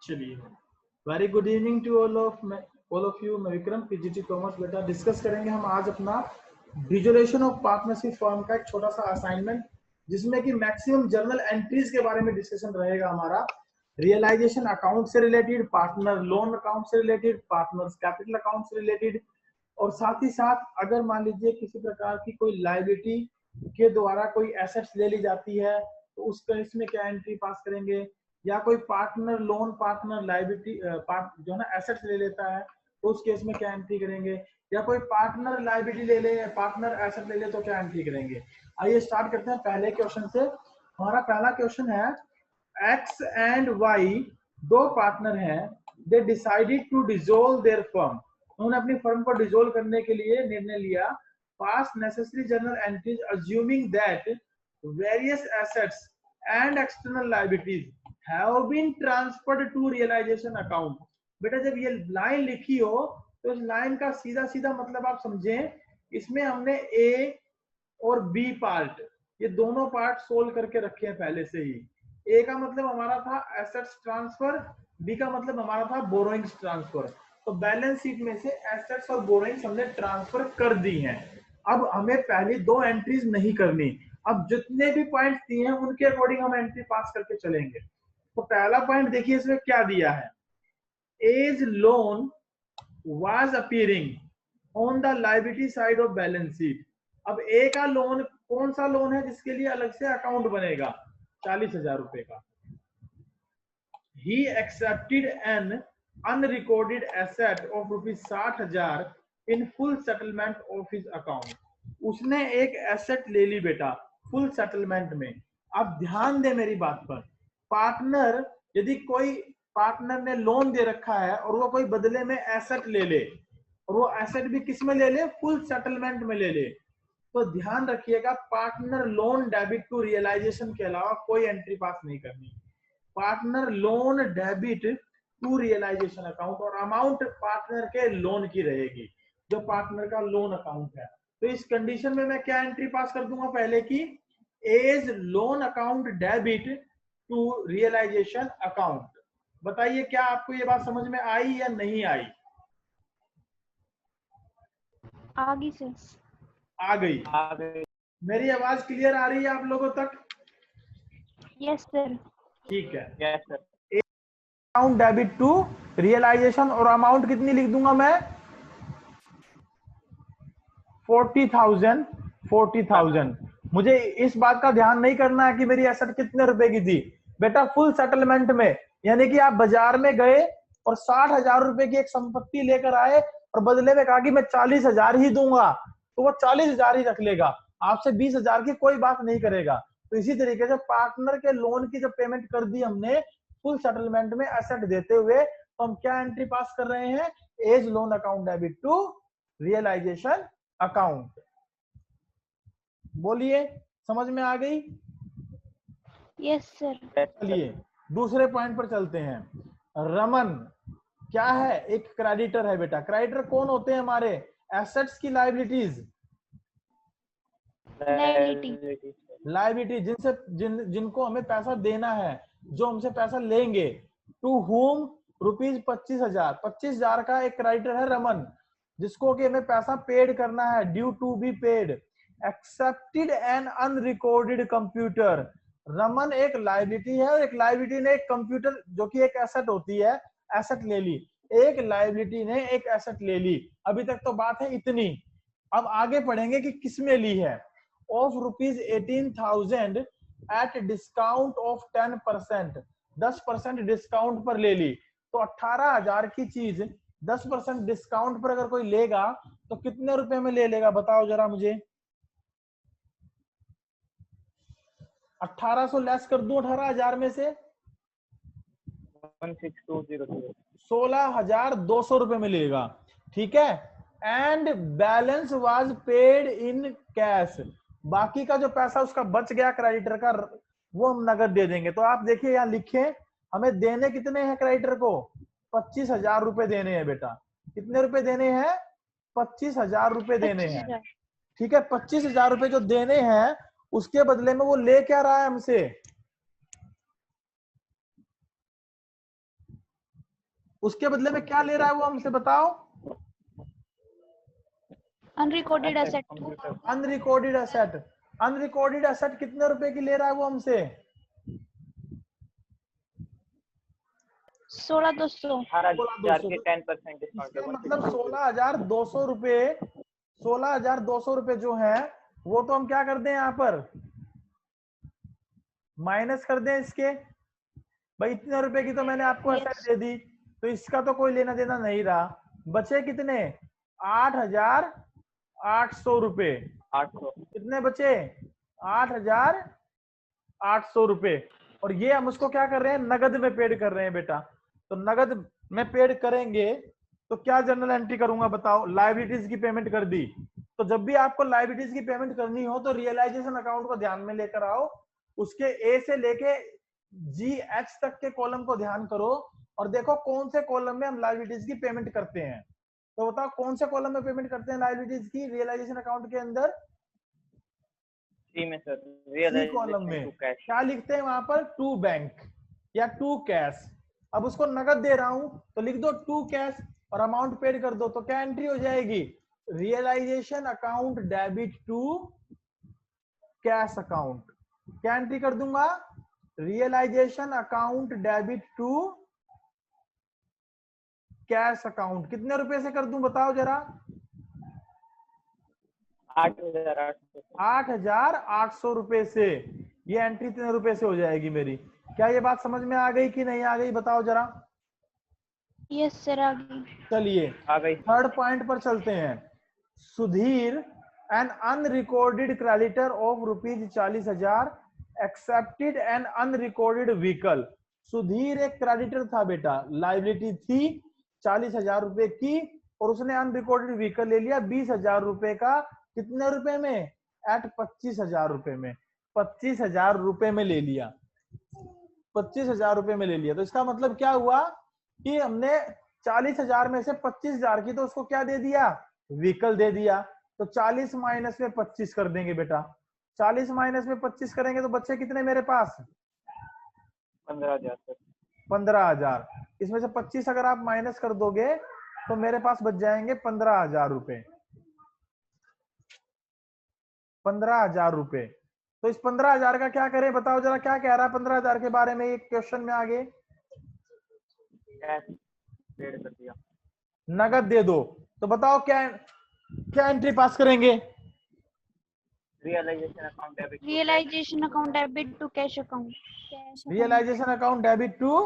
चलिए, very good evening to all of you. मैं Vikram, PGT commerce. बेटा डिस्कस करेंगे हम आज अपना विजुअलाइजेशन ऑफ पार्टनरशिप फॉर्म का एक छोटा सा असाइनमेंट, जिसमें कि मैक्सिमम जर्नल एंट्रीज के बारे में डिस्कशन रहेगा हमारा। रियलाइजेशन अकाउंट से रिलेटेड, पार्टनर लोन अकाउंट से रिलेटेड, पार्टनर्स कैपिटल अकाउंट से रिलेटेड, और साथ ही साथ अगर मान लीजिए किसी प्रकार की कोई लायबिलिटी के द्वारा कोई एसेट्स ले ली जाती है तो उस केस में क्या एंट्री पास करेंगे, या कोई पार्टनर लोन पार्टनर लायबिलिटी जो है ना एसेट्स ले लेता है तो उस केस में क्या एंट्री करेंगे, या कोई पार्टनर लायबिलिटी ले ले, पार्टनर एसेट ले ले तो क्या एंट्री करेंगे। आइए स्टार्ट करते हैं पहले क्वेश्चन से। हमारा पहला क्वेश्चन है, एक्स एंड वाई दो पार्टनर हैं, they decided to dissolve their firm. उन्होंने अपनी फर्म को डिसॉल्व करने के लिए निर्णय लिया। Pass necessary journal entries assuming that various assets and external liabilities have been transferred to realisation account. बेटा जब ये लाइन लिखी हो तो इस लाइन का सीधा सीधा मतलब आप समझें, इसमें हमने ए और बी पार्ट, ये दोनों पार्ट सोल्व करके रखे हैं पहले से ही। ए का मतलब हमारा था एसेट्स ट्रांसफर, बी का मतलब हमारा था बोरोइंग्स ट्रांसफर। तो बैलेंस शीट में से एसेट्स और बोरोइंग्स हमने ट्रांसफर कर दी हैं। अब हमें पहली दो एंट्रीज नहीं करनी। अब जितने भी पॉइंट्स दिए हैं उनके अकॉर्डिंग हम एंट्री पास करके चलेंगे। तो पहला पॉइंट देखिए इसमें क्या दिया है, A's loan was appearing on the liability side of balance sheet. अब ए का लोन कौन सा लोन है जिसके लिए अलग से अकाउंट बनेगा, 40,000 रुपए का। He accepted an unrecorded asset of ₹60,000 in full settlement of his account. उसने एक एसेट ले ली बेटा फुल सेटलमेंट में। अब ध्यान दे मेरी बात पर, पार्टनर यदि कोई पार्टनर ने लोन दे रखा है और वो कोई बदले में एसेट ले ले, और वो एसेट भी किस में ले ले, फुल सेटलमेंट में ले ले, तो ध्यान रखिएगा partner loan debit to realisation के अलावा कोई एंट्री पास नहीं करनी। Partner loan debit to realisation account, और अमाउंट पार्टनर के लोन की रहेगी जो पार्टनर का लोन अकाउंट है। तो इस कंडीशन में मैं क्या एंट्री पास कर दूंगा, पहले की A's loan account debit to realisation account. बताइए क्या आपको ये बात समझ में आई या नहीं आई? आ गई सर। आ गई। मेरी आवाज क्लियर आ रही है आप लोगों तक? Yes sir. ठीक है। Yes sir. Account debit to realisation, और अमाउंट कितनी लिख दूंगा मैं, 40,000। मुझे इस बात का ध्यान नहीं करना है कि मेरी एसेट कितने रुपए की थी बेटा, फुल सेटलमेंट में। यानी कि आप बाजार में गए और 60,000 रुपए की एक संपत्ति लेकर आए और बदले में कहा कि मैं 40,000 ही दूंगा, तो वो 40,000 ही रख लेगा, आपसे 20,000 की कोई बात नहीं करेगा। तो इसी तरीके से पार्टनर के लोन की जब पेमेंट कर दी हमने फुल सेटलमेंट में एसेट देते हुए, तो हम क्या एंट्री पास कर रहे हैं, A's loan account debit to realisation account. बोलिए समझ में आ गई? Yes sir. चलिए दूसरे पॉइंट पर चलते हैं। रमन क्या है, एक क्रेडिटर है बेटा। क्रेडिटर कौन होते हैं हमारे, एसेट्स की लायबिलिटीज, लायबिलिटी जिनसे जिनको हमें पैसा देना है, जो हमसे पैसा लेंगे। टू होम ₹25,000, 25,000 का एक क्रेडिटर है रमन, जिसको कि हमें पैसा पेड करना है, due to be paid. Accepted an unrecorded computer. Raman एक लायबिलिटी है और एक लायबिलिटी ने एक कंप्यूटर जो कि एक एसेट होती है, एसेट ले ली। एक लायबिलिटी ने एक एसेट ले ली। अभी तक तो बात है इतनी। अब आगे पढ़ेंगे कि किसमें ली है। Of ₹18,000 at discount of 10%, 10% discount पर ले ली। तो 18,000 की चीज 10% डिस्काउंट पर अगर कोई लेगा तो कितने रुपए में ले लेगा, बताओ जरा मुझे। 1800 लेस कर दूं 18,000 में से, 16,200 रुपए में लेगा। ठीक है। And balance was paid in cash. बाकी का जो पैसा उसका बच गया क्रेडिटर का, वो हम नगद दे देंगे। तो आप देखिए यहाँ लिखे, हमें देने कितने हैं क्रेडिटर को, 25,000 रुपए देने हैं बेटा। कितने रुपए देने हैं, 25,000 रुपए देने हैं। ठीक है, 25,000 रुपए जो देने हैं, उसके बदले में वो ले क्या रहा है हमसे, उसके बदले में क्या ले रहा है वो हमसे बताओ। Unrecorded asset. Unrecorded asset. Unrecorded asset कितने रुपए की ले रहा है वो हमसे? 16,200। 16,000 के 10% इसके डिस्काउंट। मतलब 16,200 रुपए, 16,200 रुपए जो है वो तो हम क्या कर दें यहाँ पर, माइनस कर दें इसके। भाई इतने रुपए की तो मैंने आपको Yes. एसेट दे दी, तो इसका तो कोई लेना देना नहीं रहा। बचे कितने? 8,800 रुपए। 800। कितने बचे? 8,800 रुपए। और ये हम उसको क्या कर रहे हैं, नगद में पेड कर रहे हैं बेटा। तो नगद में पेड करेंगे तो क्या जर्नल एंट्री करूंगा बताओ? लायबिलिटीज की पेमेंट कर दी। तो जब भी आपको लायबिलिटीज की पेमेंट करनी हो तो रियलाइजेशन अकाउंट को ध्यान में लेकर आओ, उसके ए से लेके जी एच तक के कॉलम को ध्यान करो और देखो कौन से कॉलम में हम लायबिलिटीज की पेमेंट करते हैं। तो बताओ कौन से कॉलम में पेमेंट करते हैं लायबिलिटीज की रियलाइजेशन अकाउंट के अंदर? सी में सर, सी कॉलम में क्या लिखते हैं वहां पर? टू बैंक या टू कैश। अब उसको नगद दे रहा हूं तो लिख दो टू कैश और अमाउंट पेड कर दो। तो क्या एंट्री हो जाएगी? Realisation account debit to cash account. क्या एंट्री कर दूंगा? Realisation account debit to cash account. कितने रुपए से कर दूं बताओ जरा? 8,800। 8,800 रुपए से ये एंट्री कितने रुपए से हो जाएगी मेरी? क्या ये बात समझ में आ गई कि नहीं आ गई बताओ जरा? यस सर, आ गई। चलिए आ गई। थर्ड पॉइंट पर चलते हैं। Sudhir an unrecorded creditor of ₹40,000 accepted an unrecorded vehicle. Sudhir एक क्रेडिटर था बेटा, लाइबिलिटी थी 40,000 रुपए की और उसने अनरिकॉर्डेड व्हीकल ले लिया 20,000 रुपए का। कितने रुपए में? एट 25,000 रुपए में। 25,000 रुपए में ले लिया, 25,000 रुपए में ले लिया। तो इसका मतलब क्या हुआ कि हमने 40,000 में से 25,000 की तो उसको क्या दे दिया? व्हीकल दे दिया। तो 40 माइनस में 25 कर देंगे बेटा। 40 माइनस में 25 करेंगे तो बच्चे कितने मेरे पास? 15,000 सर। 15,000। इसमें से 25 अगर आप माइनस कर दोगे तो मेरे पास बच जाएंगे 15,000 रुपए। 15,000 रुपए। तो इस 15,000 का क्या करें बताओ जरा? क्या कह रहा है 15,000 के बारे में एक क्वेश्चन में आगे? कैश पेड कर दिया। नगद दे दो। तो बताओ क्या क्या एंट्री पास करेंगे? Realisation account debit. Realisation account debit to cash account. Realisation account debit to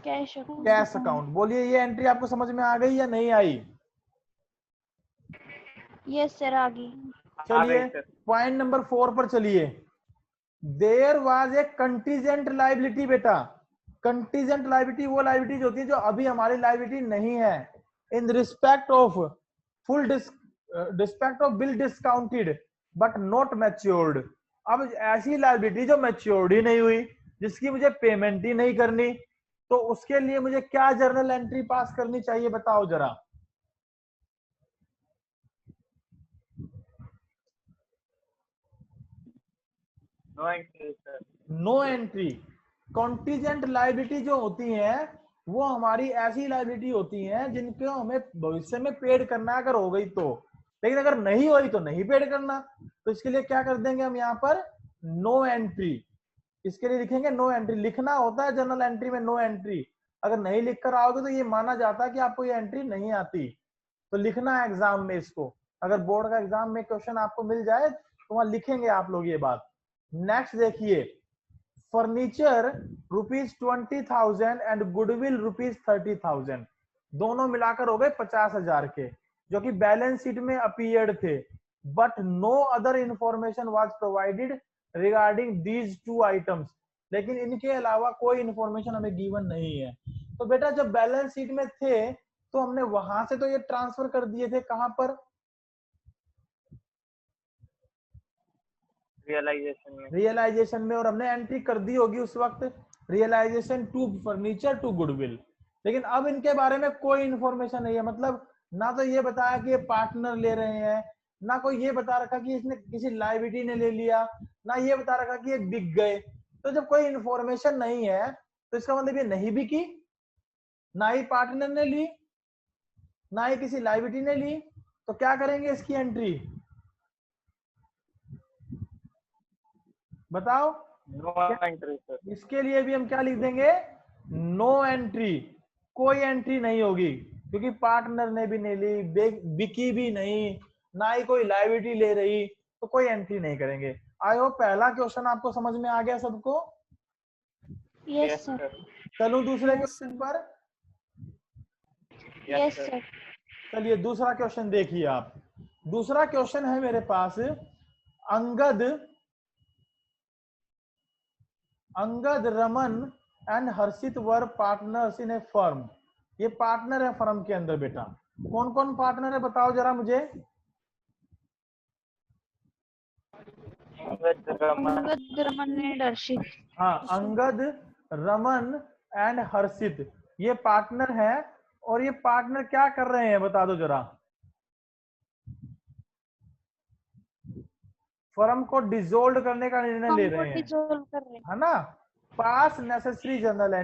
cash account. Cash account. बोलिए ये एंट्री आपको समझ में आ गई या नहीं आई? यस सर, आ गई। चलिए पॉइंट नंबर 4 पर चलिए। There was a contingent liability बेटा। कंटीजेंट लायबिलिटी वो लायबिलिटी होती है जो अभी हमारी लायबिलिटी नहीं है, in respect of full respect of bill discounted but not matured. अब ऐसी लायबिलिटी जो मैच्योर्ड ही नहीं हुई, जिसकी मुझे पेमेंट ही नहीं करनी, तो उसके लिए मुझे क्या जर्नल एंट्री पास करनी चाहिए बताओ जरा? No entry sir. No entry. Contingent liability जो होती है वो हमारी ऐसी लायबिलिटी होती है जिनको हमें भविष्य में पेड करना है अगर हो गई तो, लेकिन अगर नहीं हुई तो नहीं पेड करना। तो इसके लिए क्या कर देंगे हम यहाँ पर? No entry. इसके लिए लिखेंगे नो एंट्री। लिखना होता है जर्नल एंट्री में नो एंट्री। अगर नहीं लिख कर आओगे तो ये माना जाता है कि आपको ये एंट्री नहीं आती। तो लिखना है एग्जाम में इसको। अगर बोर्ड का एग्जाम में क्वेश्चन आपको मिल जाए तो वहां लिखेंगे आप लोग ये बात। नेक्स्ट देखिए, फर्नीचर ₹20,000 एंड गुडविल ₹30,000, दोनों मिलाकर हो गए 50,000 के, जो कि बैलेंस शीट में अपीयर्ड थे। But no other information was provided regarding these two items. लेकिन इनके अलावा कोई इंफॉर्मेशन हमें गिवन नहीं है। तो बेटा जब बैलेंस शीट में थे तो हमने वहां से तो ये ट्रांसफर कर दिए थे कहां पर? रियलाइजेशन में। और हमने एंट्री कर दी होगी उस वक्त realisation to furniture to goodwill. लेकिन अब इनके बारे में कोई इंफॉर्मेशन नहीं है। मतलब ना तो ये बताया कि ये पार्टनर ले रहे हैं, ना कोई ये बता रखा कि इसने किसी लायबिलिटी ने ले लिया, ना ये बता रखा कि ये बिक गए। तो जब कोई इंफॉर्मेशन नहीं है तो इसका मतलब ये नहीं बिकी, ना ही पार्टनर ने ली, ना ही किसी लायबिलिटी ने ली, तो क्या करेंगे इसकी एंट्री बताओ। No entry sir. इसके लिए भी हम क्या लिख देंगे, नो एंट्री, कोई एंट्री नहीं होगी, क्योंकि पार्टनर ने भी नहीं ली, बिकी भी नहीं, ना ही कोई लायबिलिटी ले रही, तो कोई एंट्री नहीं करेंगे। आई होप पहला क्वेश्चन आपको समझ में आ गया सबको। Yes sir. चलूं दूसरे Yes, क्वेश्चन sir. पर। Yes sir. चलिए दूसरा क्वेश्चन देखिए आप। दूसरा क्वेश्चन है मेरे पास, Angad Raman and Harshit were partners in a firm. ये पार्टनर है फर्म के अंदर बेटा। कौन कौन पार्टनर है बताओ जरा मुझे। अंगद रमन एंड हर्षित। हाँ, अंगद रमन एंड हर्षित ये पार्टनर है, और ये पार्टनर क्या कर रहे हैं बता दो जरा। फर्म को डिसॉल्व करने का निर्णय ले रहे हैं, डिसॉल्व कर रहे हैं। है ना। Pass necessary journal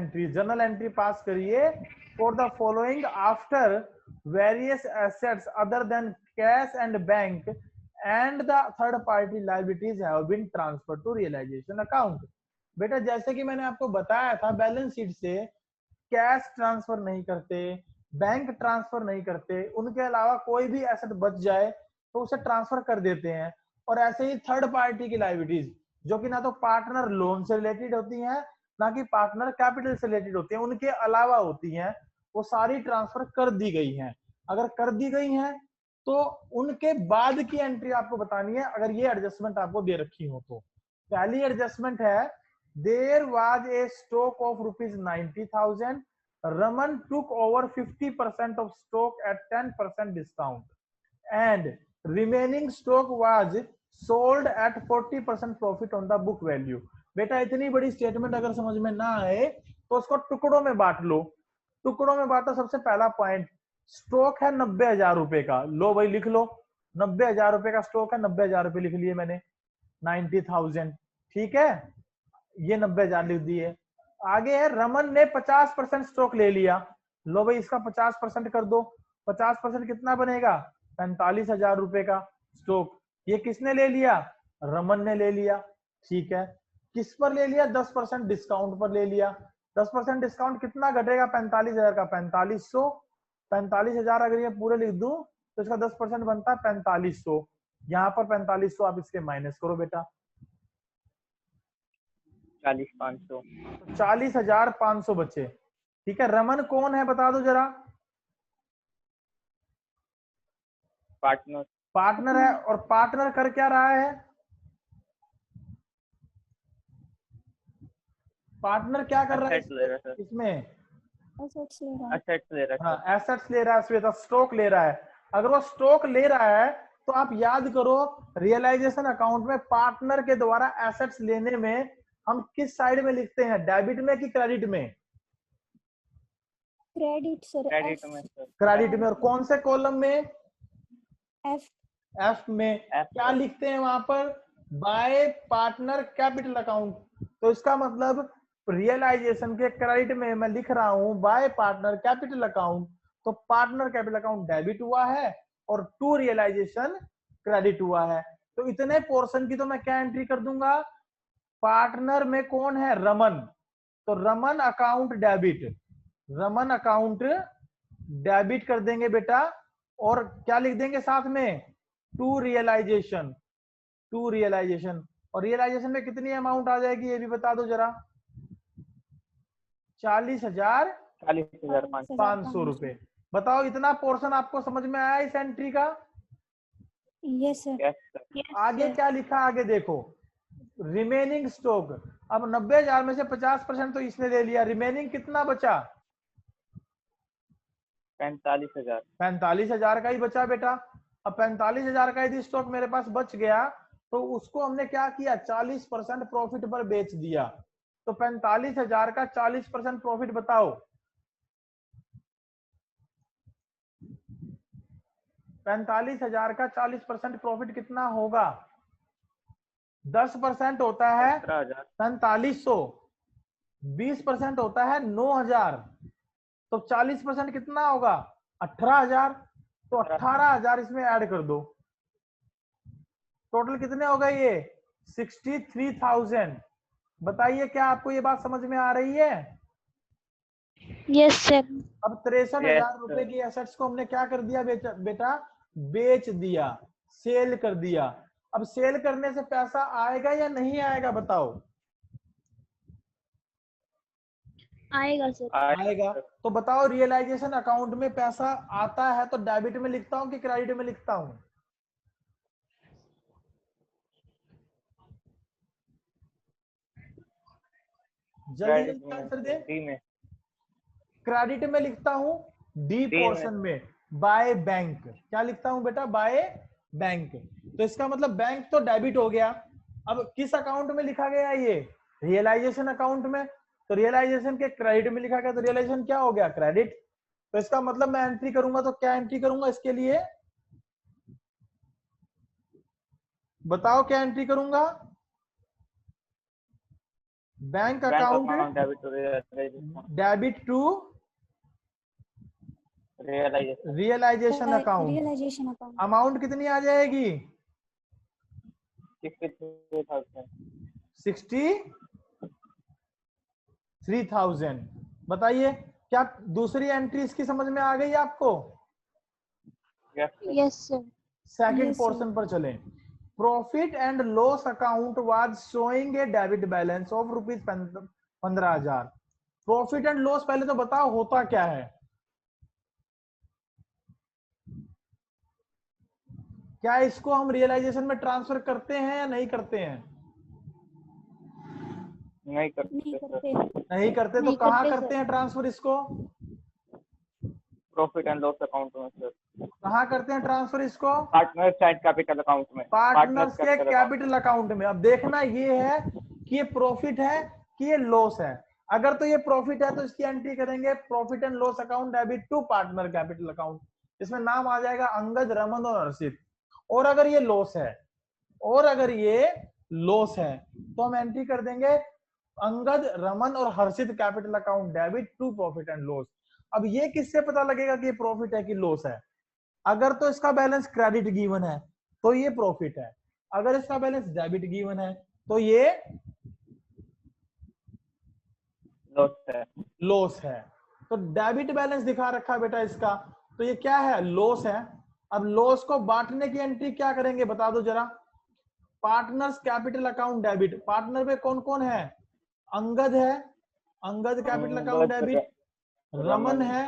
entry pass करिए for the following after various assets other than cash and bank and the third party liabilities have been transfer to realisation account. बेटा जैसे कि मैंने आपको बताया था, बैलेंस शीट से कैश ट्रांसफर नहीं करते, बैंक ट्रांसफर नहीं करते, उनके अलावा कोई भी एसेट बच जाए तो उसे ट्रांसफर कर देते हैं। और ऐसे ही थर्ड पार्टी की लायबिलिटीज जो कि ना तो पार्टनर लोन से रिलेटेड होती हैं, ना कि पार्टनर कैपिटल से रिलेटेड होती हैं, उनके अलावा होती हैं, वो सारी ट्रांसफर कर दी गई हैं। अगर कर दी गई हैं तो उनके बाद की एंट्री आपको बतानी है, अगर ये एडजस्टमेंट आपको दे रखी हो तो। पहली एडजस्टमेंट है, there was a stock of ₹90,000, Raman took over 50% of stock at 10% discount and remaining stock was sold at 40% profit on the book value. बेटा इतनी बड़ी स्टेटमेंट अगर समझ में ना आए तो उसको टुकड़ों में बांट लो। टुकड़ों में बांटो। सबसे पहला पॉइंट, स्टॉक है 90,000 रुपए का, लो भाई लिख लो, 90,000 रुपए का स्टॉक है, 90,000 रुपए लिख लिए मैंने, 90,000 ठीक है, ये 90,000 लिख दिए। आगे है रमन ने 50% स्टॉक ले लिया, लो भाई इसका 50% कर दो, 50% कितना बनेगा, 45,000 रुपए का स्टॉक। ये किसने ले लिया, रमन ने ले लिया, ठीक है। किस पर ले लिया, 10% डिस्काउंट पर ले लिया। 10% डिस्काउंट कितना घटेगा, 45,000 का 4500, 45,000 अगर ये पूरे लिख दूं तो इसका 10% बनता है 4500। यहाँ पर 4500 आप इसके माइनस करो बेटा, 40,500। 40,500 बचे, ठीक है। रमन कौन है बता दो जरा। पार्टनर। पार्टनर है, और पार्टनर कर क्या रहा है, पार्टनर क्या कर रहा है एसेट्स ले रहा है इसमें, Assets ले रहा है. एसेट्स ले रहा है हाँ एसेट्स ले रहा है, श्वेता स्टॉक ले रहा है। अगर वो स्टॉक ले रहा है तो आप याद करो, रियलाइजेशन अकाउंट में पार्टनर के द्वारा एसेट्स लेने में हम किस साइड में लिखते हैं, डेबिट में कि क्रेडिट में, Credit, sir. Credit F. में सर। क्रेडिट में। और कौन से कॉलम में, F. एफ में। क्या लिखते हैं वहां पर, बाय पार्टनर कैपिटल अकाउंट। तो इसका मतलब रियलाइजेशन के क्रेडिट में मैं लिख रहा हूं बाय पार्टनर कैपिटल अकाउंट, तो पार्टनर कैपिटल अकाउंट डेबिट हुआ है और टू रियलाइजेशन क्रेडिट हुआ है। तो इतने पोर्शन की तो मैं क्या एंट्री कर दूंगा, पार्टनर में कौन है, रमन, तो Raman account debit, Raman account debit कर देंगे बेटा। और क्या लिख देंगे साथ में, टू रियलाइजेशन, टू रियलाइजेशन। और रियलाइजेशन में कितनी अमाउंट आ जाएगी ये भी बता दो जरा, 40,500 रुपए। बताओ इतना पोर्शन आपको समझ में आया इस एंट्री का। Yes, sir. Yes sir. आगे क्या लिखा, आगे देखो, रिमेनिंग स्टॉक। अब 90,000 में से 50% तो इसने ले लिया, रिमेनिंग कितना बचा, 45,000। 45,000 का ही बचा बेटा। अब 45,000 का यदि स्टॉक मेरे पास बच गया तो उसको हमने क्या किया, 40% प्रॉफिट पर बेच दिया। तो 45,000 का 40% प्रॉफिट बताओ, 45,000 का 40% प्रॉफिट कितना होगा, 10% होता है 17,000। 4500, 20% होता है 9,000, तो 40% कितना होगा 18,000, तो 18,000 इसमें ऐड कर दो। टोटल कितने हो गए ये 63,000। बताइए क्या आपको ये बात समझ में आ रही है? Yes sir. अब 63,000 रुपए की एसेट्स को हमने क्या कर दिया बेटा बेच दिया, सेल कर दिया। अब सेल करने से पैसा आएगा या नहीं आएगा बताओ? आएगा सर। आएगा। तो बताओ रियलाइजेशन अकाउंट में पैसा आता है तो डेबिट में लिखता हूं कि क्रेडिट में लिखता हूं? जल्दी आंसर दे। डी में। क्रेडिट में लिखता हूं डी पोर्शन में, बाय बैंक। क्या लिखता हूं बेटा? By bank. तो इसका मतलब बैंक तो डेबिट हो गया। अब किस अकाउंट में लिखा गया ये? रियलाइजेशन अकाउंट में। तो रियलाइजेशन के क्रेडिट में लिखा गया, तो रियलाइजेशन क्या हो गया? क्रेडिट। तो इसका मतलब मैं एंट्री करूंगा तो क्या एंट्री करूंगा इसके लिए? बताओ क्या एंट्री करूंगा? Bank account debit to realisation account. Realisation account. Amount कितनी आ जाएगी? 63,000। बताइए क्या दूसरी एंट्री इसकी समझ में आ गई आपको? Yes sir. Second Yes, portion पर चलें। Profit and loss account was showing A debit balance of ₹15,000। Profit and loss पहले तो बताओ होता क्या है? क्या इसको हम रियलाइजेशन में ट्रांसफर करते हैं या नहीं करते हैं? नहीं करते। नहीं करते। तो नहीं कहाँ करते, करते सर। हैं ट्रांसफर इसको? प्रॉफिट एंड लॉस अकाउंट में सर। कहाँ करते हैं ट्रांसफर इसको? पार्टनर्स एंड कैपिटल अकाउंट में। पार्टनर्स के कैपिटल अकाउंट में। अब देखना ये है कि ये प्रॉफिट है कि ये लॉस है। अगर तो ये प्रॉफिट है तो इसकी एंट्री करेंगे profit and loss account debit to partner capital account. इसमें नाम आ जाएगा अंगद, रमन और हर्षित। और अगर ये लॉस है, तो हम एंट्री कर देंगे अंगद, रमन और Harshit capital account debit to profit and loss. अब ये किससे पता लगेगा कि ये प्रॉफिट है कि लॉस है? अगर तो इसका बैलेंस क्रेडिट गिवन है तो ये प्रॉफिट है, अगर इसका बैलेंस डेबिट गिवन है तो ये लॉस है। तो डेबिट बैलेंस दिखा रखा है बेटा इसका, तो ये क्या है? लॉस है। अब लॉस को बांटने की एंट्री क्या करेंगे बता दो जरा? Partners capital account debit. Partner में कौन कौन है? अंगद है, Angad capital account debit. Raman है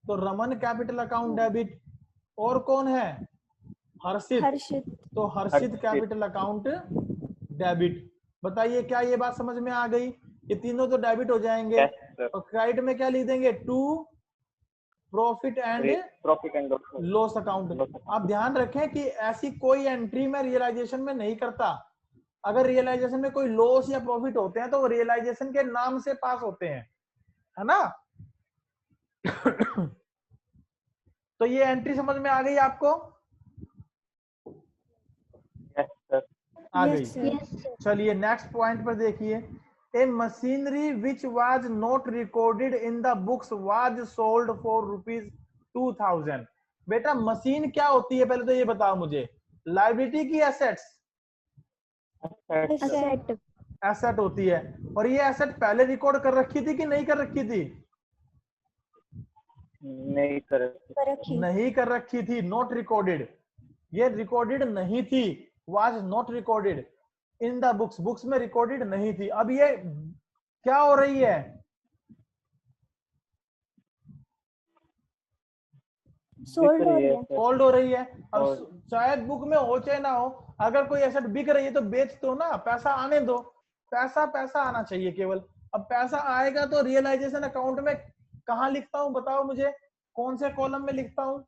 तो रमन कैपिटल अकाउंट डेबिट। और कौन है? हर्षित। तो हर्षित कैपिटल अकाउंट डेबिट। बताइए क्या ये बात समझ में आ गई? ये तीनों तो डेबिट हो जाएंगे। और क्रेडिट में क्या लिख देंगे? To profit and loss account. आप ध्यान रखें कि ऐसी कोई एंट्री में रियलाइजेशन में नहीं करता। अगर रियलाइजेशन में कोई लॉस या प्रॉफिट होते हैं तो वो रियलाइजेशन के नाम से पास होते हैं, है ना? तो ये एंट्री समझ में आ गई आपको? आ गई। चलिए नेक्स्ट पॉइंट पर देखिए। ए machinery which was not recorded in the books was sold for ₹2,000। बेटा मशीन क्या होती है पहले तो ये बताओ मुझे? लायबिलिटी की एसेट्स? एसेट होती है। और ये एसेट पहले रिकॉर्ड कर रखी थी कि नहीं कर रखी थी? नहीं कर रखी थी, नॉट रिकॉर्डेड। ये रिकॉर्डेड नहीं थी, was not recorded in the books, books में रिकॉर्डेड नहीं थी। अब ये क्या हो रही है? सोल्ड हो रही है। सोल्ड हो रही है। अब चाहे बुक में हो चाहे ना हो, अगर कोई एसेट बिक रही है तो बेच दो ना, पैसा आने दो। पैसा आना चाहिए केवल। अब पैसा आएगा तो रियलाइजेशन अकाउंट में कहाँ लिखता हूँ बताओ मुझे? कौन से कॉलम में लिखता हूँ?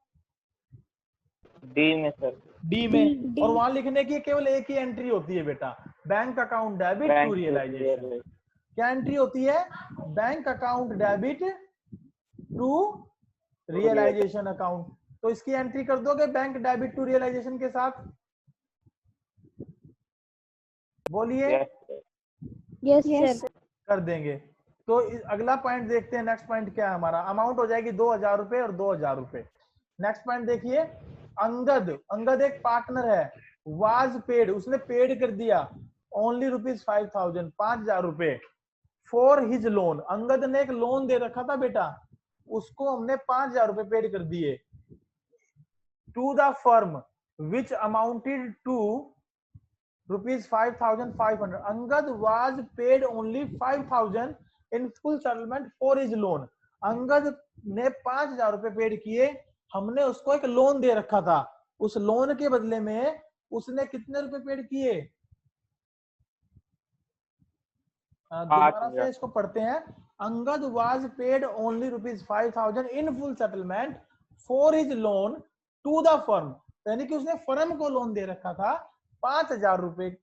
डी में सर। डी में। और वहां लिखने की केवल एक ही एंट्री होती है बेटा, bank account debit to realisation. क्या एंट्री होती है? Bank account debit to realisation account. तो इसकी एंट्री कर दोगे बैंक डेबिट टू रियलाइजेशन के साथ? बोलिए। Yes sir. कर देंगे। तो अगला पॉइंट देखते हैं। नेक्स्ट पॉइंट क्या है हमारा, अमाउंट हो जाएगी 2000 रुपए और 2000 रुपए। नेक्स्ट पॉइंट देखिए, अंगद एक पार्टनर है, वाज पेड, उसने पेड कर दिया ओनली ₹5000 5000 रुपए फॉर हिज लोन। अंगद ने एक लोन दे रखा था बेटा, उसको हमने 5000 रुपए पेड कर दिए to the firm which amounted to ₹5500। Angad was paid only 5000 in full settlement for his loan. Angad ने 5000 रुपए पेड किए, हमने उसको एक लोन दे रखा था, उस लोन के बदले में उसने कितने रुपए पेड किए? दोबारा से इसको पढ़ते हैं। Angad was paid only ₹5000 in full settlement for his loan to the firm, यानी कि उसने फर्म को लोन दे रखा था, 5000 रुपए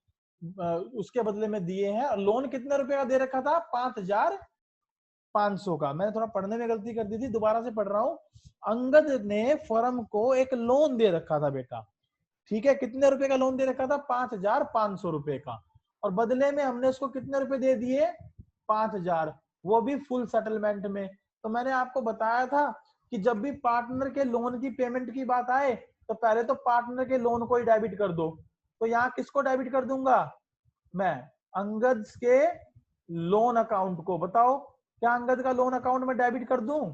उसके बदले में दिए हैं। लोन कितने रुपए का दे रखा था? 5500 का। मैंने थोड़ा पढ़ने में गलती कर दी थी, दोबारा से पढ़ रहा हूं। अंगद ने फर्म को एक लोन दे रखा था बेटा, ठीक है, कितने रुपए का लोन दे रखा था? 5500 रुपए का, और बदले में हमने उसको कितने रुपए दे दिए? 5000, वो भी फुल सेटलमेंट में। तो मैंने आपको बताया था कि जब भी पार्टनर के लोन की पेमेंट की बात आए तो पहले तो पार्टनर के लोन को ही डेबिट कर दो। तो यहाँ किसको डेबिट कर दूंगा मैं? अंगद के लोन अकाउंट को। बताओ क्या अंगद का लोन अकाउंट में डेबिट कर दूं?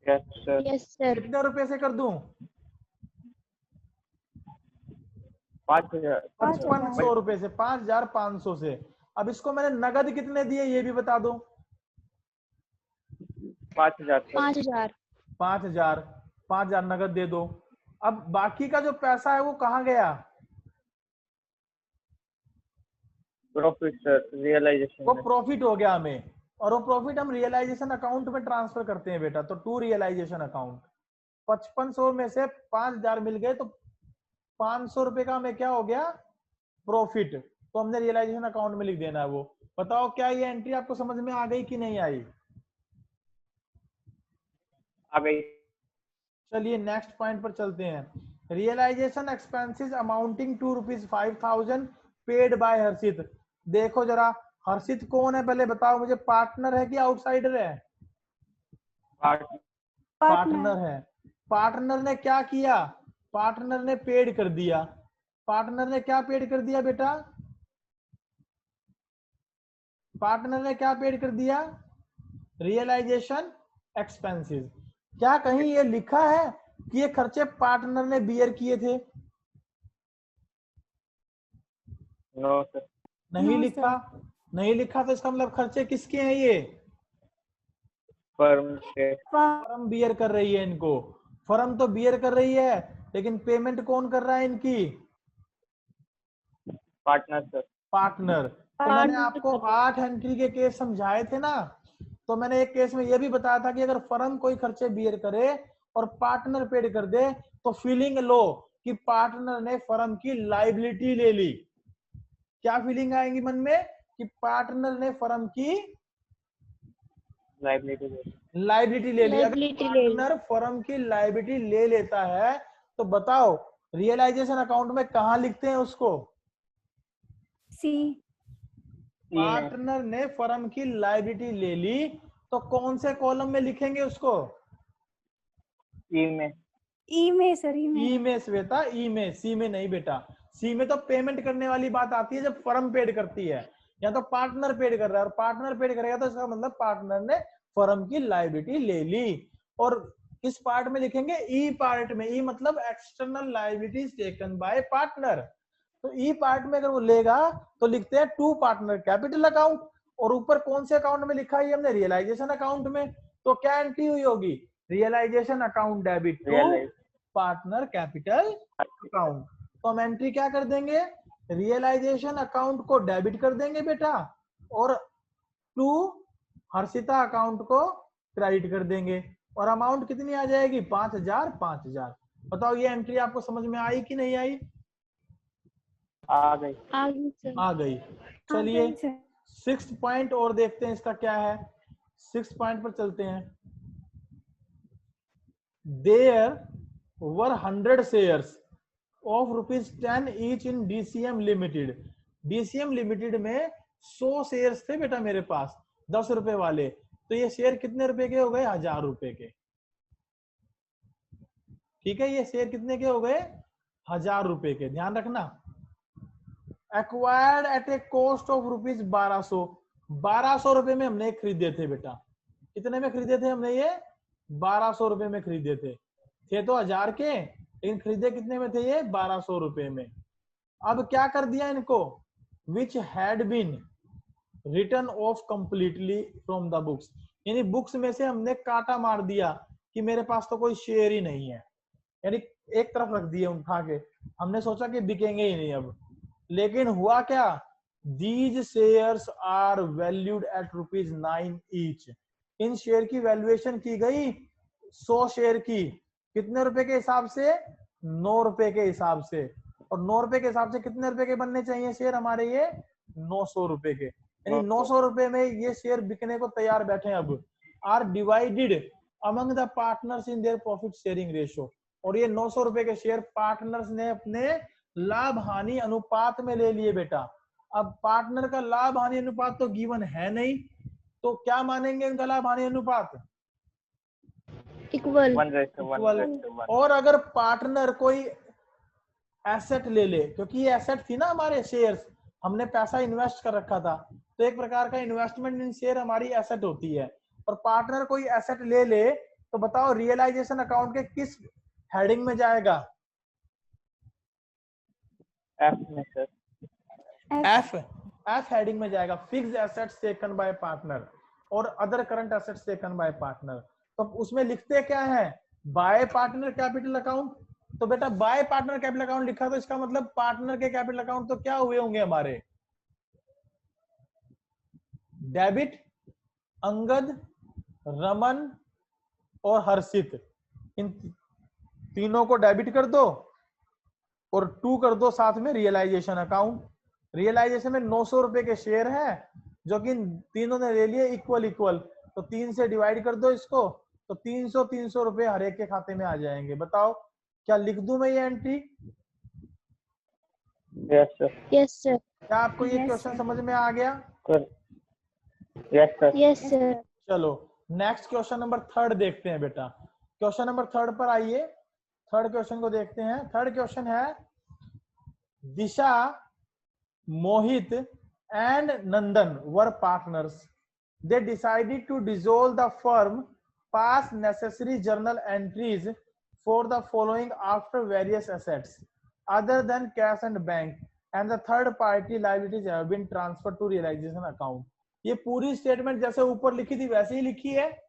Yes sir. Yes sir. कितने रुपए से कर दूं? 5000। 5500 रुपए से, 5500 से। अब इसको मैंने नगद कितने दिए ये भी बता दो। 5000 सर। 5000। 5000 नगद दे दो। अब बाकी का जो पैसा है वो कहाँ गया? प्रॉफिट सर, रियलाइजेशन वो में। प्रॉफिट हो गया हमें, और वो प्रॉफिट हम रियलाइजेशन अकाउंट में ट्रांसफर करते हैं बेटा, तो टू रियलाइजेशन अकाउंट। 5500 में से 5000 मिल गए, तो 500 रुपए का हमें क्या हो गया? प्रॉफिट। तो हमने रियलाइजेशन अकाउंट में लिख देना है वो। बताओ क्या ये एंट्री आपको समझ में आ गई कि नहीं आई? आ गई। चलिए नेक्स्ट पॉइंट पर चलते हैं। Realisation expenses amounting to ₹5000 paid by Harshit. देखो जरा, हर्षित कौन है पहले बताओ मुझे, पार्टनर है कि आउटसाइडर है? पार्टनर है। पार्टनर ने क्या किया? पार्टनर ने पेड कर दिया। पार्टनर ने क्या पेड कर दिया बेटा? पार्टनर ने क्या पेड कर दिया? Realisation expenses. क्या कहीं ये लिखा है कि ये खर्चे पार्टनर ने बियर किए थे? No sir. नहीं No, लिखा। नहीं लिखा तो इसका मतलब खर्चे किसके हैं? ये फर्म से। फर्म बियर कर रही है इनको। फर्म तो बियर कर रही है, लेकिन पेमेंट कौन कर रहा है इनकी? Partner sir. पार्टनर। तो मैंने आपको 8 एंट्री के केस समझाए थे ना, तो मैंने एक केस में यह भी बताया था कि अगर फर्म कोई खर्चे बियर करे और पार्टनर पेड कर दे तो फीलिंग लो कि पार्टनर ने फर्म की लाइबिलिटी ले ली। क्या फीलिंग आएगी मन में? कि पार्टनर ने फर्म की लाइबिलिटी ले ली। अगर पार्टनर फर्म की लाइबिलिटी ले लेता है तो बताओ रियलाइजेशन अकाउंट में कहां लिखते हैं उसको? सी। पार्टनर ने फर्म की लाइबिलिटी ले ली तो कौन से कॉलम में लिखेंगे उसको? ई में। ई में सर, ई में श्वेता, ई में, सी में नहीं बेटा। सी में तो पेमेंट करने वाली बात आती है जब फर्म पेड करती है, या तो पार्टनर पेड कर रहा है, और पार्टनर पेड करेगा तो इसका मतलब पार्टनर ने फर्म की लायबिलिटी ले ली। और किस पार्ट में लिखेंगे? ई पार्ट में। ई मतलब external liabilities taken by partner. तो ई पार्ट में अगर वो लेगा तो लिखते हैं टू पार्टनर कैपिटल अकाउंट, और ऊपर कौन से अकाउंट में लिखा है हमने? रियलाइजेशन अकाउंट में। तो क्या एंट्री हुई होगी? Realisation account debit to partner capital account. तो हम एंट्री क्या कर देंगे? रियलाइजेशन अकाउंट को डेबिट कर देंगे बेटा, और टू हर्षिता अकाउंट को क्रेडिट कर देंगे, और अमाउंट कितनी आ जाएगी? 5000 5000। बताओ ये एंट्री आपको समझ में आई कि नहीं आई? आ गई। आ गई। चलिए 6th पॉइंट और देखते हैं इसका क्या है। 6th पॉइंट पर चलते हैं। There were 100 shares of ₹10 each in DCM Limited. DCM Limited में 100 शेयर्स थे बेटा मेरे पास 10 रुपए वाले, तो ये शेयर कितने रुपए के हो गए? 1000 रुपए के। ठीक है, ये शेयर कितने के हो गए? 1000 रुपए के, ध्यान रखना। Acquired at a cost of rupees 1200, 1200 रुपए में हमने खरीदे थे बेटा। कितने में खरीदे थे हमने ये? 1200 रुपए में खरीदे थे तो 1000 के, लेकिन खरीदे कितने में थे ये? 1200 रुपए में। अब क्या कर दिया इनको? Which had been written off completely from the books, यानी बुक्स में से हमने काटा मार दिया कि मेरे पास तो कोई शेयर ही नहीं है, यानी एक तरफ रख दिए उठा के। हमने सोचा कि बिकेंगे ही नहीं अब, लेकिन हुआ क्या? These shares are valued at ₹9 each. इन शेयर की वैल्यूएशन की गई 100 शेयर की कितने रुपए के हिसाब से? 9 रुपए के हिसाब से। और 9 रुपए के हिसाब से कितने रुपए के बनने चाहिए शेयर हमारे? ये 900 रुपए के, यानी 900 रुपए में ये शेयर बिकने को तैयार बैठे हैं। अब are divided among the partners in their profit sharing ratio, और ये 900 रुपए के शेयर पार्टनर्स ने अपने लाभ हानि अनुपात में ले लिए बेटा। अब पार्टनर का लाभ हानि अनुपात तो गिवन है नहीं, तो क्या मानेंगे इनका लाभ हानि अनुपात? इक्वल। 1:1। और अगर पार्टनर कोई एसेट ले ले, क्योंकि ये एसेट थी ना हमारे शेयर्स, हमने पैसा इन्वेस्ट कर रखा था, तो एक प्रकार का इन्वेस्टमेंट इन शेयर हमारी एसेट होती है, और पार्टनर कोई एसेट ले ले, तो बताओ रियलाइजेशन अकाउंट के किस हेडिंग में जाएगा? एफ में सर। एफ हेडिंग में जाएगा। Fixed assets taken by partner और other current assets taken by partner. तो उसमें लिखते क्या है? By partner capital account. तो बेटा बाय पार्टनर कैपिटल अकाउंट लिखा, तो इसका मतलब पार्टनर के कैपिटल अकाउंट तो क्या हुए होंगे हमारे? डेबिट, अंगद, रमन और हर्षित, इन तीनों को डेबिट कर दो और 2 कर दो साथ में रियलाइजेशन अकाउंट। रियलाइजेशन में 900 रुपए के शेयर है जो कि तीनों ने ले लिए इक्वल इक्वल, तो 3 से डिवाइड कर दो इसको, तो 300 रुपए हर एक के खाते में आ जाएंगे। बताओ क्या लिख दूं मैं ये entry? Yes sir. Yes sir. क्या आपको ये Yes, क्वेश्चन sir. समझ में आ गया? Yes sir. Yes sir. चलो नेक्स्ट क्वेश्चन नंबर 3 देखते हैं बेटा। क्वेश्चन नंबर 3 पर आइए, थर्ड क्वेश्चन को देखते हैं। थर्ड क्वेश्चन है, Disha, Mohit and Nandan were partners, they decided to dissolve the firm, pass necessary journal entries for the following after various assets other than cash and bank and the third party liabilities have been transferred to realization account। ये पूरी statement जैसे ऊपर लिखी थी वैसे ही लिखी है,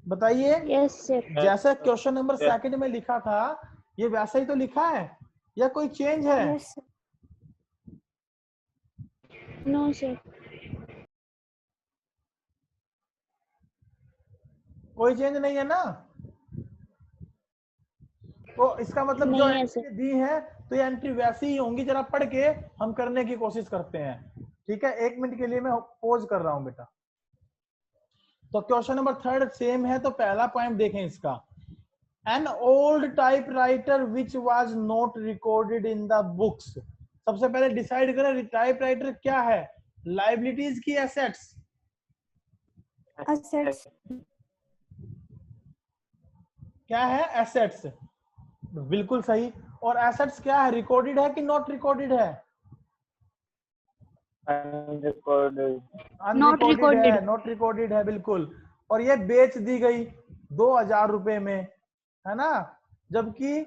बताइए। Yes sir. जैसे क्वेश्चन नंबर Yes. 2 में लिखा था ये वैसा ही तो लिखा है या कोई चेंज है? Yes, sir. No sir. कोई चेंज नहीं है ना? तो इसका मतलब जो नहीं है एंट्री दी है तो ये एंट्री वैसी ही होंगी। जरा पढ़ के हम करने की कोशिश करते हैं, ठीक है? 1 मिनट के लिए मैं पॉज कर रहा हूं बेटा। तो क्वेश्चन नंबर 3 सेम है, तो पहला पॉइंट देखें इसका। An old typewriter which was not recorded in the books. सबसे पहले डिसाइड करें टाइपराइटर क्या है, लाइबिलिटीज की एसेट्स? Assets. क्या है? एसेट्स, बिल्कुल सही। और एसेट्स क्या है, रिकॉर्डेड है कि नॉट रिकॉर्डेड है? अनरिकॉर्डेड। अनरिकॉर्डेड है, नॉट रिकॉर्डेड है, बिल्कुल। और ये बेच दी गई 2000 रुपए में, है ना, जबकि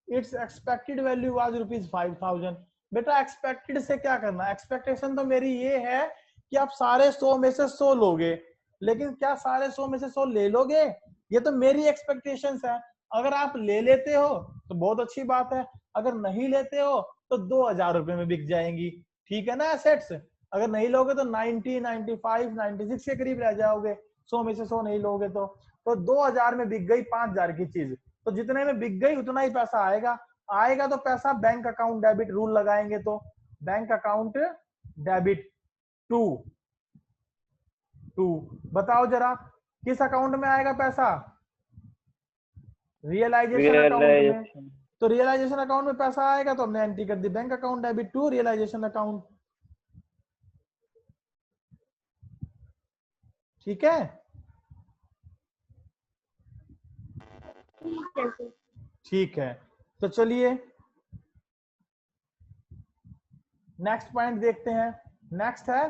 इट्स एक्सपेक्टेड वैल्यू वाज ₹5000। बेटा एक्सपेक्टेड से क्या करना? एक्सपेक्टेशन तो मेरी ये है कि आप सारे 100 में से 100 लोगे, लेकिन क्या सारे 100 में से 100 ले लोगे? ये तो मेरी एक्सपेक्टेशंस है। अगर आप ले लेते हो तो बहुत अच्छी बात है, अगर नहीं लेते हो तो 2000 रुपए में बिक जाएंगी, ठीक है ना एसेट्स? अगर नहीं लोगे तो 90, 95, 96 के करीब रह जाओगे, 100 में से 100 नहीं लोगे तो 2000 में बिक गई 5000 की चीज, तो जितने में बिक गई उतना ही पैसा आएगा तो पैसा बैंक अकाउंट डेबिट रूल लगाएंगे, तो बैंक अकाउंट डेबिट टू बताओ जरा किस अकाउंट में आएगा पैसा? रियलाइजेशन अकाउंट में। तो रियलाइजेशन अकाउंट में पैसा आएगा तो हमने एंट्री कर दी bank account debit to realisation account. ठीक है, ठीक है सर। ठीक है। तो चलिए नेक्स्ट पॉइंट देखते हैं। नेक्स्ट है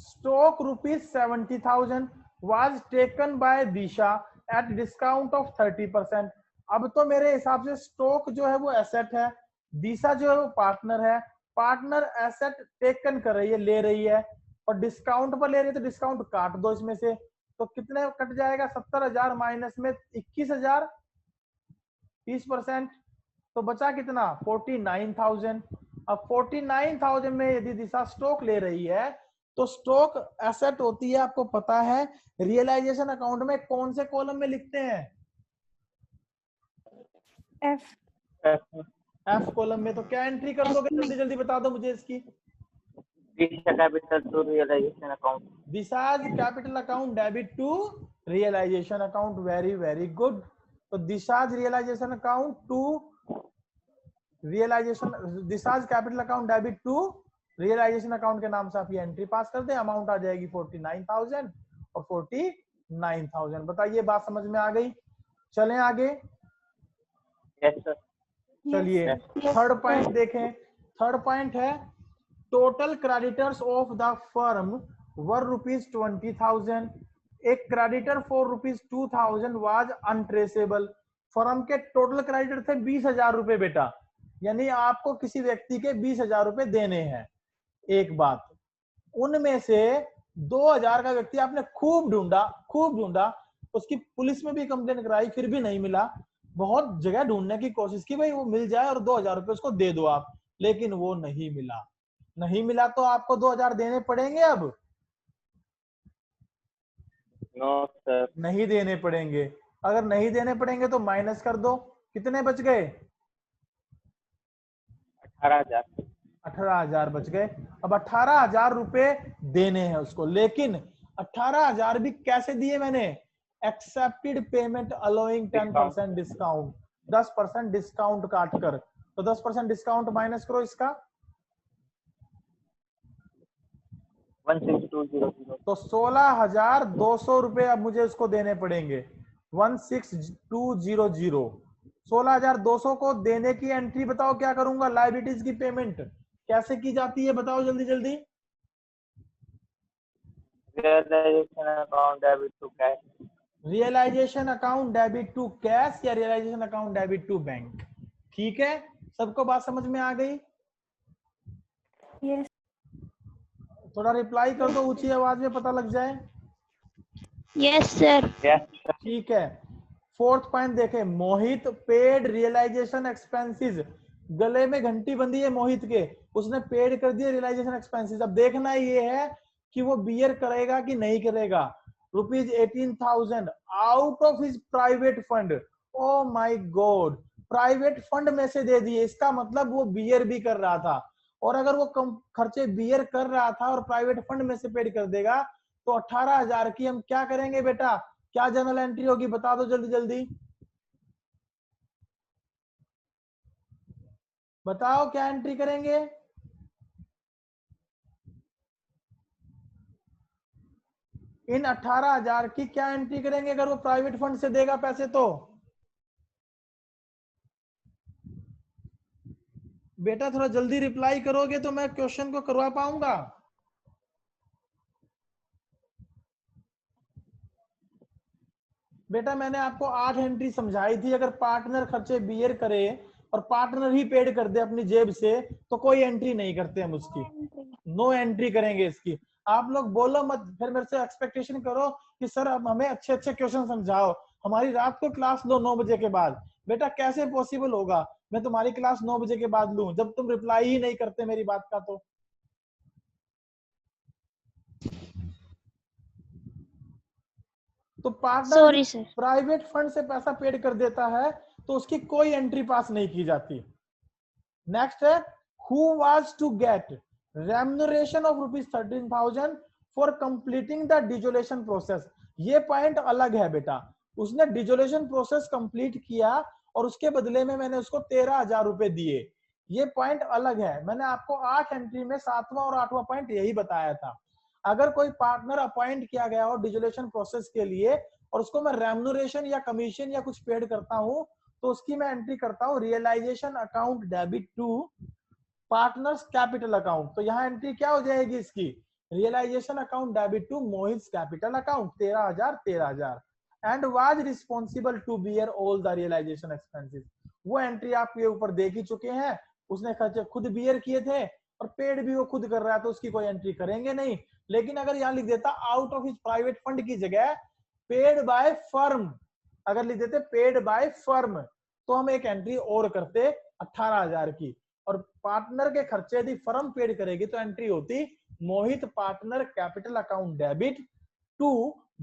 stock ₹70,000 was taken by Disha at discount of 30%। अब तो मेरे हिसाब से स्टॉक जो है वो एसेट है, दिशा जो है वो पार्टनर है। पार्टनर एसेट टेकन कर रही है, ले रही है, और डिस्काउंट पर ले रही है, तो डिस्काउंट काट दो इसमें से। तो कितने कट जाएगा? 70,000 माइनस में 21,000, 30%, तो बचा कितना? 49,000। अब 49,000 में यदि दिशा स्टॉक ले रही है तो स्टॉक एसेट होती है, आपको पता है। रियलाइजेशन अकाउंट में कौन से कॉलम में लिखते हैं? F. एफ कॉलम में। तो क्या एंट्री कर दोगे? जल्दी जल्दी बता दो मुझे इसकी। Disha capital to realisation account. Disha's capital account debit to realisation account. Very very good. तो Disha's realisation account to realisation, Disha's capital account debit to realisation account के नाम से आप ये एंट्री पास कर दे। अमाउंट आ जाएगी 49,000 और 49,000। बताइए बात समझ में आ गई? चलें आगे। Yes sir. चलिए थर्ड पॉइंट देखें। थर्ड पॉइंट है total creditors of the firm were ₹20,000। एक creditor for ₹2,000 was untraceable. Firm के टोटल क्रेडिटर थे 20,000 रुपए बेटा, यानी आपको किसी व्यक्ति के 20,000 रुपए देने हैं। एक बात, उनमें से 2,000 का व्यक्ति आपने खूब ढूंढा, उसकी पुलिस में भी कंप्लेन कराई, फिर भी नहीं मिला। बहुत जगह ढूंढने की कोशिश की, भाई वो मिल जाए और 2,000 रुपए उसको दे दो आप, लेकिन वो नहीं मिला। नहीं मिला तो आपको 2,000 देने पड़ेंगे। अब नो सर। नहीं देने पड़ेंगे। अगर नहीं देने पड़ेंगे तो माइनस कर दो। कितने बच गए? 18,000। 18,000 बच गए। अब 18,000 रुपए देने हैं उसको, लेकिन 18,000 भी कैसे दिए मैंने? Accepted payment allowing 10% discount, 10% discount काट कर। तो 10% डिस्काउंट माइनस करो इसका, 16,200। तो 16,200 रुपए अब मुझे उसको देने पड़ेंगे। 16,200। 16,200 को देने की एंट्री बताओ क्या करूंगा? लायबिलिटीज की पेमेंट कैसे की जाती है बताओ जल्दी जल्दी। Realisation account debit to cash. Realisation account debit to cash या realisation account debit to bank. ठीक है, सबको बात समझ में आ गई? Yes. थोड़ा रिप्लाई कर दो ऊंची आवाज में, पता लग जाए। Yes sir. यस। ठीक है। फोर्थ पॉइंट देखें, मोहित पेड रियलाइजेशन एक्सपेंसेस। गले में घंटी बंधी है मोहित के, उसने पेड कर दिए रियलाइजेशन एक्सपेंसेस। अब देखना ये है कि वो बियर करेगा कि नहीं करेगा। ₹18,000 out of his private fund. Oh my God, private fund में से दे दिए, इसका मतलब वो बियर भी कर रहा था। और अगर वो कम खर्चे बियर कर रहा था और प्राइवेट फंड में से पेड कर देगा तो 18,000 की हम क्या करेंगे बेटा? क्या जर्नल एंट्री होगी बता दो जल्दी जल्दी, बताओ क्या एंट्री करेंगे? इन 18,000 की क्या एंट्री करेंगे अगर वो प्राइवेट फंड से देगा पैसे? तो बेटा थोड़ा जल्दी रिप्लाई करोगे तो मैं क्वेश्चन को करवा पाऊंगा। बेटा मैंने आपको 8 एंट्री समझाई थी। अगर पार्टनर खर्चे बियर करे और पार्टनर ही पेड कर दे अपनी जेब से तो कोई एंट्री नहीं करते हम उसकी, नो एंट्री करेंगे इसकी। आप लोग बोलो मत, फिर मेरे से एक्सपेक्टेशन करो कि सर अब हमें अच्छे अच्छे क्वेश्चन समझाओ, हमारी रात को क्लास लो 9 बजे के बाद। बेटा कैसे पॉसिबल होगा मैं तुम्हारी क्लास 9 बजे के बाद लूं जब तुम रिप्लाई ही नहीं करते मेरी बात का? तो partner sorry sir. Private fund से पैसा पेड कर देता है तो उसकी कोई एंट्री पास नहीं की जाती। नेक्स्ट है who was to get remuneration of ₹13,000 for completing the dissolution process। ये पॉइंट अलग है बेटा, उसने डिजोल्यूशन प्रोसेस कंप्लीट किया और उसके बदले में मैंने उसको 13,000 रुपए दिए। ये पॉइंट अलग है। मैंने आपको 8 एंट्री में 7वां और 8वां पॉइंट यही बताया था। अगर कोई पार्टनर अपॉइंट किया गया हो डिजोल्यूशन प्रोसेस के लिए और उसको मैं रेम्यूनरेशन या कमीशन या कुछ पेड करता हूं, तो उसकी मैं एंट्री करता हूं realisation account debit to partners capital account. तो यहाँ एंट्री क्या हो जाएगी इसकी, realisation account debit to Mohit capital account 13,000 and was responsible to bear all the realisation expenses. वो एंट्री आपके ऊपर देख ही चुके हैं, उसने खर्चे खुद बियर किए थे और पेड भी वो खुद कर रहा है, तो उसकी कोई एंट्री करेंगे नहीं। लेकिन अगर यहाँ लिख देता out of his private fund की जगह पेड बाय फर्म, अगर लिख देते पेड बाय फर्म, तो हम एक एंट्री और करते 18,000 की, और पार्टनर के खर्चे यदि फर्म पेड करेगी तो एंट्री होती Mohit partner capital account debit to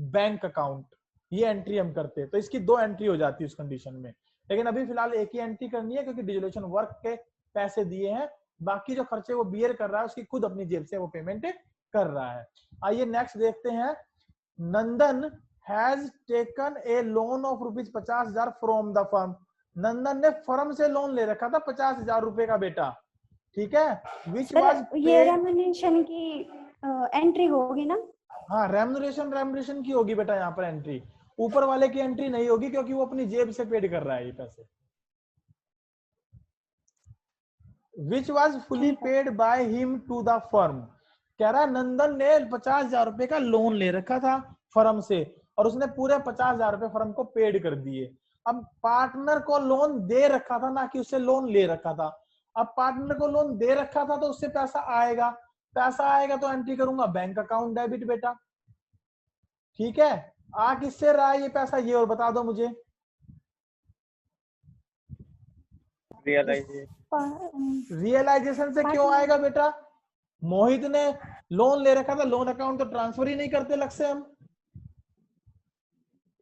bank account. ये एंट्री हम करते, तो इसकी 2 एंट्री हो जाती है उस कंडीशन में। लेकिन अभी फिलहाल एक ही एंट्री करनी है क्योंकि डिजोल्यूशन वर्क के पैसे दिए हैं, बाकी जो खर्चे वो बियर कर रहा है उसकी खुद अपनी जेब से वो पेमेंट कर रहा है। आइए नेक्स्ट देखते हैं। Nandan has taken a loan of ₹50,000 from the firm. Nandan ने फर्म से लोन ले रखा था 50,000 रुपए का बेटा, ठीक है। विच वाज ये रेम्यूनरेशन की एंट्री होगी ना? हाँ, रेम्यूनरेशन की होगी बेटा यहाँ पर एंट्री, ऊपर वाले की एंट्री नहीं होगी क्योंकि वो अपनी जेब से पेड कर रहा है ये पैसे। Which was fully paid by him to the firm. कह रहा है नंदन ने 50,000 रुपए का लोन ले रखा था फर्म से और उसने पूरे 50,000 रुपए फर्म को पेड कर दिए। अब पार्टनर को लोन दे रखा था, ना कि उससे लोन ले रखा था। अब पार्टनर को लोन दे रखा था तो उससे पैसा आएगा, तो एंट्री करूंगा बैंक अकाउंट डेबिट बेटा, ठीक है। आ किससे रहा है ये पैसा, ये और बता दो मुझे। रियलाइजेशन से क्यों आएगा बेटा, मोहित ने लोन ले रखा था, लोन अकाउंट तो ट्रांसफर ही नहीं करते लग से हम,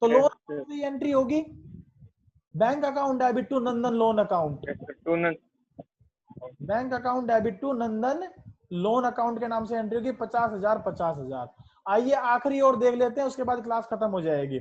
तो लोन की एंट्री होगी bank account debit to Nandan loan account, bank account debit to Nandan loan account के नाम से एंट्री होगी 50,000। आइए आखिरी और देख लेते हैं, उसके बाद क्लास खत्म हो जाएगी।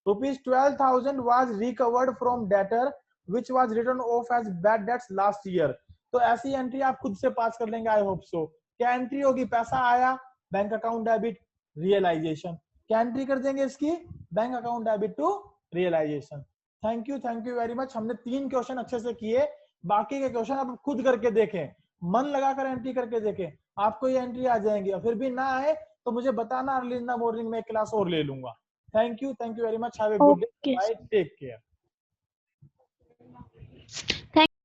₹12,000 was recovered from debtor which was written off as bad debts last year. तो ऐसी एंट्री आप खुद से पास कर लेंगे, आई होप सो। क्या एंट्री होगी, पैसा आया बैंक अकाउंट डेबिट रियलाइजेशन, क्या एंट्री कर देंगे इसकी, bank account debit to realisation. Thank you very much. हमने 3 क्वेश्चन अच्छे से किए, बाकी के क्वेश्चन आप खुद करके देखें, मन लगाकर एंट्री करके देखें, आपको ये एंट्री आ जाएंगी। और फिर भी ना आए तो मुझे बताना, अर्ली इन द मॉर्निंग में क्लास और ले लूंगा। Thank you very much, have a good day, bye, take care.